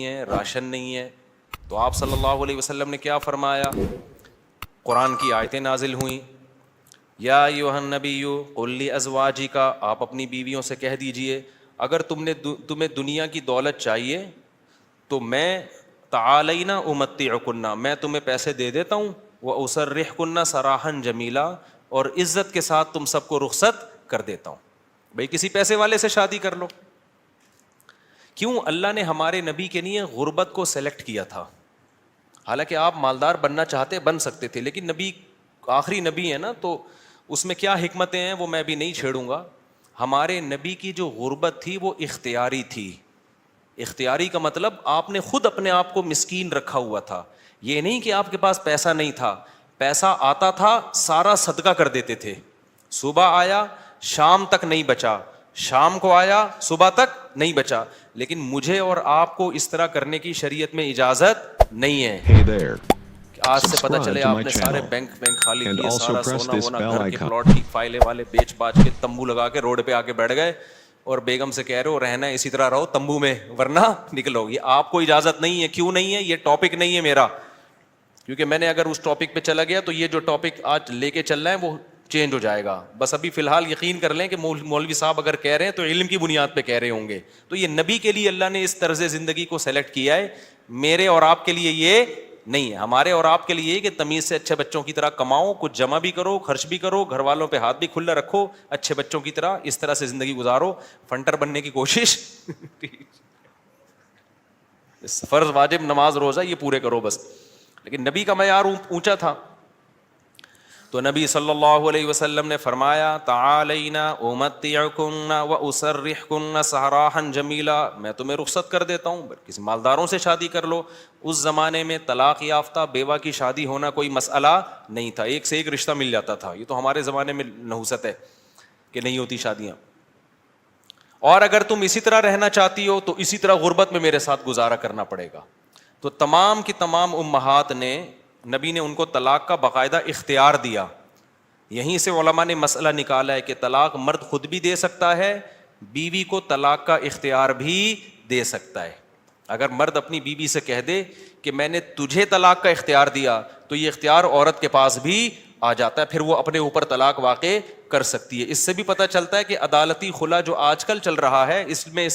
ہے، راشن نہیں ہے. تو آپ صلی اللہ علیہ وسلم نے کیا فرمایا؟ قرآن کی آیتیں نازل ہوئیں. یا ایھا النبی قل لازواجک، آپ اپنی بیویوں سے کہہ دیجئے اگر تمہیں دنیا کی دولت چاہیے تو میں تعالینا امتعکن، میں تمہیں پیسے دے دیتا ہوں، واسرحکن سراحا جمیلا، اور عزت کے ساتھ تم سب کو رخصت کر دیتا ہوں. بھئی کسی پیسے والے سے شادی کر لو. کیوں اللہ نے ہمارے نبی کے لیے غربت کو سلیکٹ کیا تھا؟ حالانکہ آپ مالدار بننا چاہتے بن سکتے تھے، لیکن نبی آخری نبی ہے نا، تو اس میں کیا حکمتیں ہیں وہ میں بھی نہیں چھیڑوں گا. ہمارے نبی کی جو غربت تھی وہ اختیاری تھی. اختیاری کا مطلب آپ نے خود اپنے آپ کو مسکین رکھا ہوا تھا. یہ نہیں کہ آپ کے پاس پیسہ نہیں تھا، پیسہ آتا تھا سارا صدقہ کر دیتے تھے. صبح آیا شام تک نہیں بچا، شام کو آیا صبح تک نہیں بچا. لیکن مجھے اور آپ کو اس طرح کرنے کی شریعت میں اجازت نہیں ہے. Hey there. آج سے پتہ Subscribe چلے to آپ my نے سارے channel بینک خالی and کیے، also سارا press سونا this وونا bell گھر کے icon. پلاٹ کی فائلیں والے بیچ باچ کے تمبو لگا کے روڈ پہ آ کے بیٹھ گئے، اور بیگم سے کہہ رہے ہو رہنا ہے اسی طرح رہو تمبو میں ورنہ نکلو. یہ آپ کو اجازت نہیں ہے. کیوں نہیں ہے؟ یہ ٹاپک نہیں ہے میرا، کیونکہ میں نے اگر اس ٹاپک پہ چلا گیا تو یہ جو ٹاپک آج لے کے چل رہا ہے وہ چینج ہو جائے گا. بس ابھی فی الحال یقین کر لیں کہ مولوی صاحب اگر کہہ رہے ہیں تو علم کی بنیاد پہ کہہ رہے ہوں گے. تو یہ نبی کے لیے اللہ نے اس طرز زندگی کو سلیکٹ کیا ہے، میرے اور آپ کے لیے یہ نہیں ہے. ہمارے اور آپ کے لیے یہ کہ تمیز سے اچھے بچوں کی طرح کماؤ، کچھ جمع بھی کرو، خرچ بھی کرو، گھر والوں پہ ہاتھ بھی کھلا رکھو، اچھے بچوں کی طرح اس طرح سے زندگی گزارو. فنٹر بننے کی کوشش فرض واجب نماز روزہ یہ پورے کرو بس. لیکن نبی کا معیار اونچا تھا. تو نبی صلی اللہ علیہ وسلم نے فرمایا تعالینا امتعکن واسرحکن سراحا جمیلا، میں تمہیں رخصت کر دیتا ہوں. کسی مالداروں سے شادی کر لو. اس زمانے میں طلاق یافتہ بیوہ کی شادی ہونا کوئی مسئلہ نہیں تھا، ایک سے ایک رشتہ مل جاتا تھا. یہ تو ہمارے زمانے میں نحوست ہے کہ نہیں ہوتی شادیاں. اور اگر تم اسی طرح رہنا چاہتی ہو تو اسی طرح غربت میں میرے ساتھ گزارا کرنا پڑے گا. تو تمام کی تمام امہات نے، نبی نے ان کو طلاق کا باقاعدہ اختیار دیا. یہیں سے علماء نے مسئلہ نکالا ہے کہ طلاق مرد خود بھی دے سکتا ہے، بیوی کو طلاق کا اختیار بھی دے سکتا ہے. اگر مرد اپنی بیوی سے کہہ دے کہ میں نے تجھے طلاق کا اختیار دیا تو یہ اختیار عورت کے پاس بھی آ جاتا ہے، پھر وہ اپنے اوپر طلاق واقع کر سکتی ہے. اس سے بھی پتہ چلتا ہے کہ عدالتی خلا جو آج کل چل رہا ہے اس میں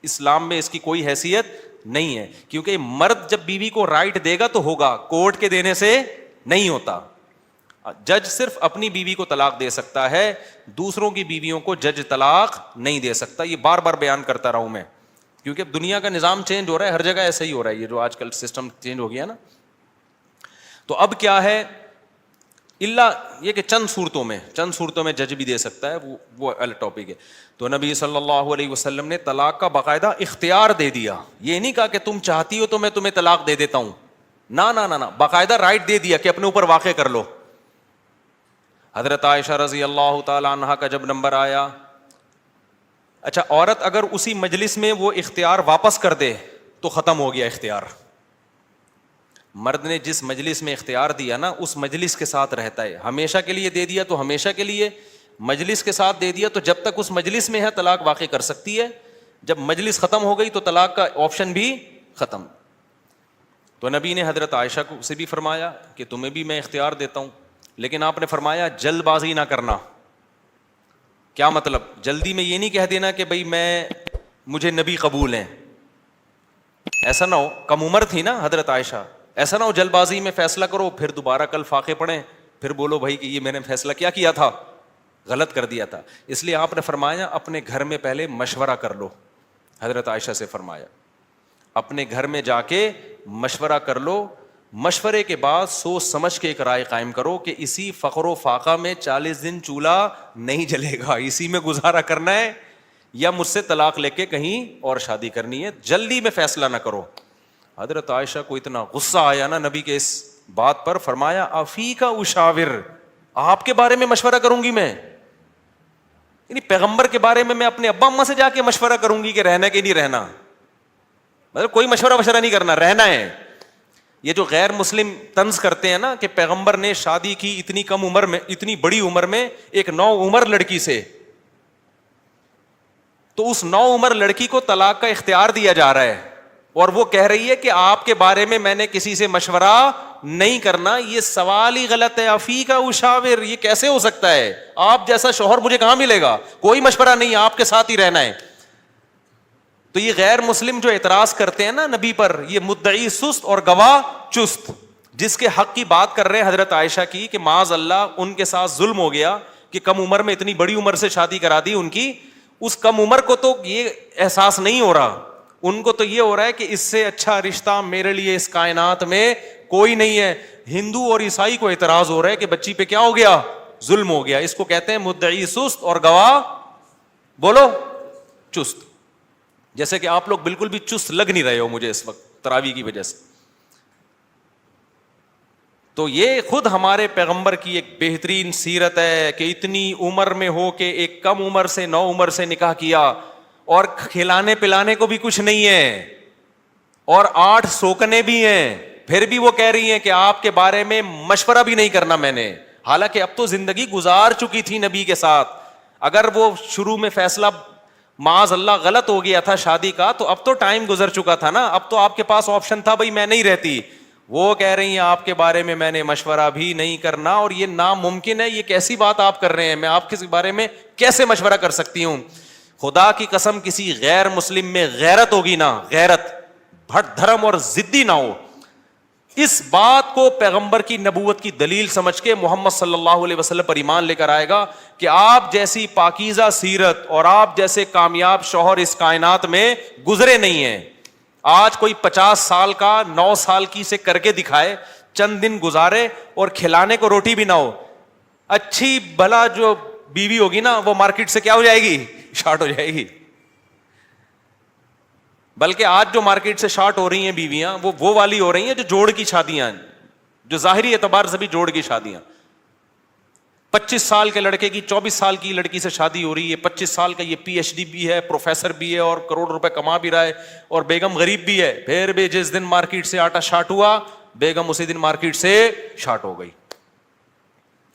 اسلام میں اس کی کوئی حیثیت نہیں ہے. کیونکہ مرد جب بیوی کو رائٹ دے گا تو ہوگا، کورٹ کے دینے سے نہیں ہوتا. جج صرف اپنی بیوی کو طلاق دے سکتا ہے، دوسروں کی بیویوں کو جج طلاق نہیں دے سکتا. یہ بار بار بیان کرتا رہا ہوں میں، کیونکہ دنیا کا نظام چینج ہو رہا ہے، ہر جگہ ایسا ہی ہو رہا ہے. یہ جو آج کل سسٹم چینج ہو گیا نا، تو اب کیا ہے، اللہ یہ کہ چند صورتوں میں جج بھی دے سکتا ہے، وہ الگ ٹاپک ہے. تو نبی صلی اللہ علیہ وسلم نے طلاق کا باقاعدہ اختیار دے دیا. یہ نہیں کہا کہ تم چاہتی ہو تو میں تمہیں طلاق دے دیتا ہوں، نہ، باقاعدہ رائٹ دے دیا کہ اپنے اوپر واقع کر لو. حضرت عائشہ رضی اللہ تعالی عنہا کا جب نمبر آیا، اچھا عورت اگر اسی مجلس میں وہ اختیار واپس کر دے تو ختم ہو گیا اختیار. مرد نے جس مجلس میں اختیار دیا نا اس مجلس کے ساتھ رہتا ہے. ہمیشہ کے لیے دے دیا تو ہمیشہ کے لیے، مجلس کے ساتھ دے دیا تو جب تک اس مجلس میں ہے طلاق واقع کر سکتی ہے. جب مجلس ختم ہو گئی تو طلاق کا آپشن بھی ختم. تو نبی نے حضرت عائشہ کو سے بھی فرمایا کہ تمہیں بھی میں اختیار دیتا ہوں، لیکن آپ نے فرمایا جلد بازی نہ کرنا. کیا مطلب؟ جلدی میں یہ نہیں کہہ دینا کہ بھئی مجھے نبی قبول ہیں، ایسا نہ ہو. کم عمر تھی نا حضرت عائشہ، ایسا نہ ہو جلد بازی میں فیصلہ کرو پھر دوبارہ کل فاقے پڑیں، پھر بولو بھائی کہ یہ میں نے فیصلہ کیا تھا، غلط کر دیا تھا. اس لیے آپ نے فرمایا اپنے گھر میں پہلے مشورہ کر لو. حضرت عائشہ سے فرمایا اپنے گھر میں جا کے مشورہ کر لو، مشورے کے بعد سوچ سمجھ کے ایک رائے قائم کرو کہ اسی فقر و فاقہ میں 40 دن چولہا نہیں جلے گا، اسی میں گزارا کرنا ہے یا مجھ سے طلاق لے کے کہیں اور شادی کرنی ہے. جلدی میں فیصلہ نہ کرو. حضرت عائشہ کو اتنا غصہ آیا نا نبی کے اس بات پر، فرمایا افیکا اشاور، آپ کے بارے میں مشورہ کروں گی میں؟ یعنی پیغمبر کے بارے میں اپنے ابا اماں سے جا کے مشورہ کروں گی کہ رہنا کہ نہیں رہنا؟ مطلب کوئی مشورہ نہیں کرنا، رہنا ہے. یہ جو غیر مسلم طنز کرتے ہیں نا کہ پیغمبر نے شادی کی اتنی کم عمر میں، اتنی بڑی عمر میں ایک 9 عمر لڑکی سے، تو اس 9 عمر لڑکی کو طلاق کا اختیار دیا جا رہا ہے. اور وہ کہہ رہی ہے کہ آپ کے بارے میں نے کسی سے مشورہ نہیں کرنا. یہ سوال ہی غلط ہے. افیک اشاور, یہ کیسے ہو سکتا ہے؟ آپ جیسا شوہر مجھے کہاں ملے گا؟ کوئی مشورہ نہیں, آپ کے ساتھ ہی رہنا ہے. تو یہ غیر مسلم جو اعتراض کرتے ہیں نا نبی پر, یہ مدعی سست اور گواہ چست. جس کے حق کی بات کر رہے ہیں حضرت عائشہ کی کہ معاذ اللہ ان کے ساتھ ظلم ہو گیا کہ کم عمر میں اتنی بڑی عمر سے شادی کرا دی ان کی. اس کم عمر کو تو یہ احساس نہیں ہو رہا, ان کو تو یہ ہو رہا ہے کہ اس سے اچھا رشتہ میرے لیے اس کائنات میں کوئی نہیں ہے. ہندو اور عیسائی کو اعتراض ہو رہا ہے کہ بچی پہ کیا ہو گیا؟ ظلم ہو گیا. اس کو کہتے ہیں مدعی سست اور گواہ بولو چست. جیسے کہ آپ لوگ بالکل بھی چست لگ نہیں رہے ہو مجھے اس وقت تراویح کی وجہ سے. تو یہ خود ہمارے پیغمبر کی ایک بہترین سیرت ہے کہ اتنی عمر میں ہو کے ایک کم عمر سے 9 عمر سے نکاح کیا, اور کھلانے پلانے کو بھی کچھ نہیں ہے, اور 8 سوکنے بھی ہیں, پھر بھی وہ کہہ رہی ہیں کہ آپ کے بارے میں مشورہ بھی نہیں کرنا میں نے. حالانکہ اب تو زندگی گزار چکی تھی نبی کے ساتھ. اگر وہ شروع میں فیصلہ معاذ اللہ غلط ہو گیا تھا شادی کا, تو اب تو ٹائم گزر چکا تھا نا, اب تو آپ کے پاس آپشن تھا بھائی میں نہیں رہتی. وہ کہہ رہی ہیں آپ کے بارے میں نے مشورہ بھی نہیں کرنا, اور یہ ناممکن ہے. یہ کیسی بات آپ کر رہے ہیں؟ میں آپ کے بارے میں کیسے مشورہ کر سکتی ہوں؟ خدا کی قسم کسی غیر مسلم میں غیرت ہوگی نا, غیرت, بھٹ دھرم اور ضدی نہ ہو. اس بات کو پیغمبر کی نبوت کی دلیل سمجھ کے محمد صلی اللہ علیہ وسلم پر ایمان لے کر آئے گا کہ آپ جیسی پاکیزہ سیرت اور آپ جیسے کامیاب شوہر اس کائنات میں گزرے نہیں ہیں. آج کوئی 50 سال کا 9 سال کی سے کر کے دکھائے, چند دن گزارے اور کھلانے کو روٹی بھی نہ ہو, اچھی بھلا جو بیوی ہوگی نا وہ مارکیٹ سے کیا ہو جائے گی؟ شارٹ ہو جائے گی. بلکہ آج جو مارکیٹ سے شارٹ ہو رہی ہیں بیویاں وہ والی ہو رہی ہیں جو جوڑ کی شادیاں, جو ظاہری اعتبار سے بھی جوڑ کی شادیاں. 25 سال کے لڑکے کی 24 سال کی لڑکی سے شادی ہو رہی ہے, 25 سال کا یہ PhD بھی ہے, پروفیسر بھی ہے, اور کروڑ روپے کما بھی رہا ہے, اور بیگم غریب بھی ہے. پھر بھی جس دن مارکیٹ سے آٹا شارٹ ہوا, بیگم اسی دن مارکیٹ سے شارٹ ہو گئی.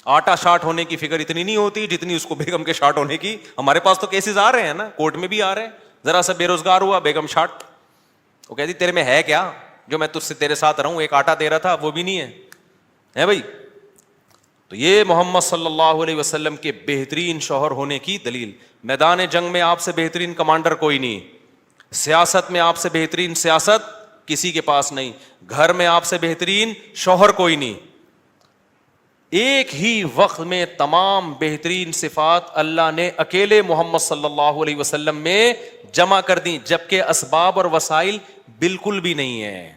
آٹا شارٹ ہونے کی فکر اتنی نہیں ہوتی جتنی اس کو بیگم کے شارٹ ہونے کی. ہمارے پاس تو کیسز آ رہے ہیں نا, کورٹ میں بھی آ رہے ہیں. ذرا سا بے روزگار ہوا, بیگم شارٹ. وہ کہتی تیرے میں ہے کیا جو میں تجھ سے تیرے ساتھ رہوں؟ ایک آٹا دے رہا تھا وہ بھی نہیں ہے بھائی. تو یہ محمد صلی اللہ علیہ وسلم کے بہترین شوہر ہونے کی دلیل. میدان جنگ میں آپ سے بہترین کمانڈر کوئی نہیں, سیاست میں آپ سے بہترین سیاست کسی کے پاس نہیں, گھر میں آپ سے بہترین شوہر کوئی نہیں. ایک ہی وقت میں تمام بہترین صفات اللہ نے اکیلے محمد صلی اللہ علیہ وسلم میں جمع کر دی, جبکہ اسباب اور وسائل بالکل بھی نہیں ہے.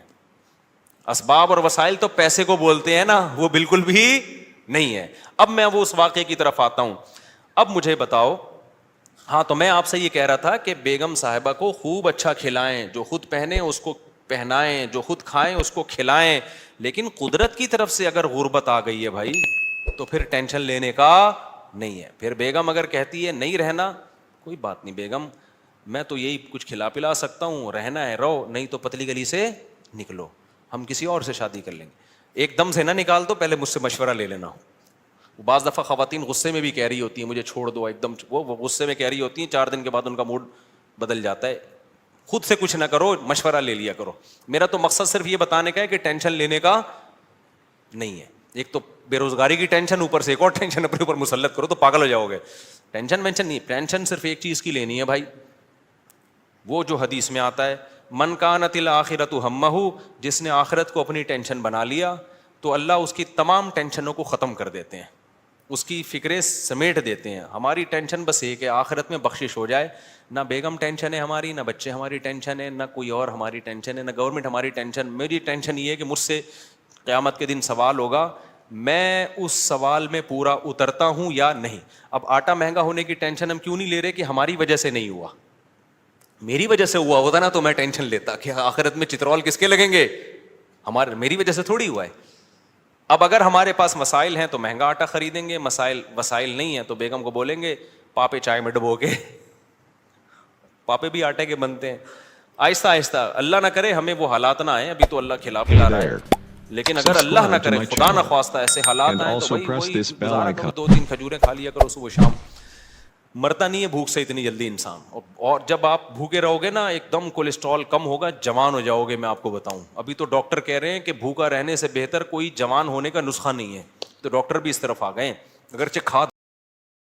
اسباب اور وسائل تو پیسے کو بولتے ہیں نا, وہ بالکل بھی نہیں ہے. اب میں وہ اس واقعے کی طرف آتا ہوں. اب مجھے بتاؤ, ہاں تو میں آپ سے یہ کہہ رہا تھا کہ بیگم صاحبہ کو خوب اچھا کھلائیں, جو خود پہنے اس کو پہنائیں, جو خود کھائیں اس کو کھلائیں. لیکن قدرت کی طرف سے اگر غربت آ گئی ہے بھائی تو پھر ٹینشن لینے کا نہیں ہے. پھر بیگم اگر کہتی ہے نہیں رہنا, کوئی بات نہیں بیگم, میں تو یہی کچھ کھلا پلا سکتا ہوں, رہنا ہے رہو, نہیں تو پتلی گلی سے نکلو, ہم کسی اور سے شادی کر لیں گے. ایک دم سے نہ نکال دو, پہلے مجھ سے مشورہ لے لینا. بعض دفعہ خواتین غصے میں بھی کہہ رہی ہوتی ہیں مجھے چھوڑ دو, ایک دم وہ غصے میں کہہ رہی ہوتی ہیں, 4 دن کے بعد ان کا موڈ بدل جاتا ہے. خود سے کچھ نہ کرو, مشورہ لے لیا کرو. میرا تو مقصد صرف یہ بتانے کا ہے کہ ٹینشن لینے کا نہیں ہے. ایک تو بے روزگاری کی ٹینشن, اوپر سے ایک اور ٹینشن اپنے اوپر مسلط کرو تو پاگل ہو جاؤ گے. ٹینشن نہیں, ٹینشن صرف ایک چیز کی لینی ہے بھائی, وہ جو حدیث میں آتا ہے من کانت الآخرۃ ہمہ, جس نے آخرت کو اپنی ٹینشن بنا لیا تو اللہ اس کی تمام ٹینشنوں کو ختم کر دیتے ہیں, اس کی فکریں سمیٹ دیتے ہیں. ہماری ٹینشن بس ایک ہے, آخرت میں بخشش ہو جائے. نہ بیگم ٹینشن ہے ہماری, نہ بچے ہماری ٹینشن ہے, نہ کوئی اور ہماری ٹینشن ہے, نہ گورنمنٹ ہماری ٹینشن. میری ٹینشن یہ ہے کہ مجھ سے قیامت کے دن سوال ہوگا, میں اس سوال میں پورا اترتا ہوں یا نہیں. اب آٹا مہنگا ہونے کی ٹینشن ہم کیوں نہیں لے رہے کہ ہماری وجہ سے نہیں ہوا, میری وجہ سے ہوا ہوتا نا تو میں ٹینشن لیتا کہ آخرت میں چترول کس کے لگیں گے, میری وجہ سے تھوڑی ہوا ہے. اب اگر ہمارے پاس مسائل ہیں تو مہنگا آٹا خریدیں گے, وسائل نہیں ہیں تو بیگم کو بولیں گے پاپے چائے میں ڈبو کے, پاپے بھی آٹے کے بنتے ہیں. آہستہ آہستہ, اللہ نہ کرے ہمیں وہ حالات نہ آئے, ابھی تو اللہ کھلا پلا رہا ہے, لیکن اگر اللہ نہ کرے خدا نہ خواستہ ایسے حالات آئے تو وہی گزارا کرو, 2-3 کھجوریں کھا لیا کرو صبح شام. مرتا نہیں ہے بھوک سے اتنی جلدی انسان, اور جب آپ بھوکے رہو گے نا ایک دم کولیسٹرول کم ہوگا, جوان ہو جاؤ گے. میں آپ کو بتاؤں, ابھی تو ڈاکٹر کہہ رہے ہیں کہ بھوکا رہنے سے بہتر کوئی جوان ہونے کا نسخہ نہیں ہے, تو ڈاکٹر بھی اس طرف آ گئے, اگرچہ کھا